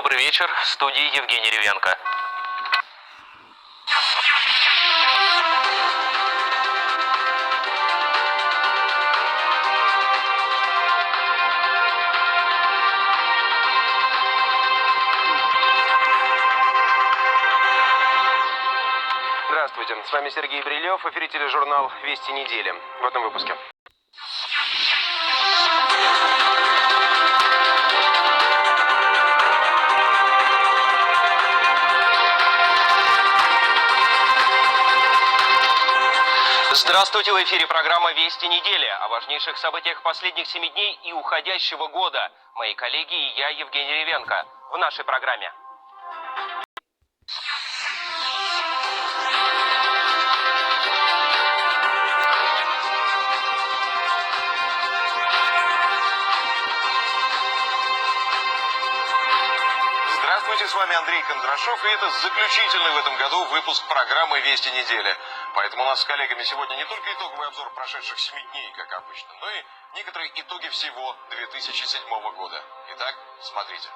Добрый вечер. В студии Евгений Ревенко. Здравствуйте, с вами Сергей Брилев, в эфире тележурнал «Вести недели». В этом выпуске. Здравствуйте, в эфире программа «Вести недели» о важнейших событиях последних 7 дней и уходящего года. Мои коллеги и я, Евгений Ревенко, в нашей программе. Здравствуйте, с вами Андрей Кондрашов, и это заключительный в этом году выпуск программы «Вести недели». Поэтому у нас с коллегами сегодня не только итоговый обзор прошедших 7 дней, как обычно, но и некоторые итоги всего 2007 года. Итак, смотрите.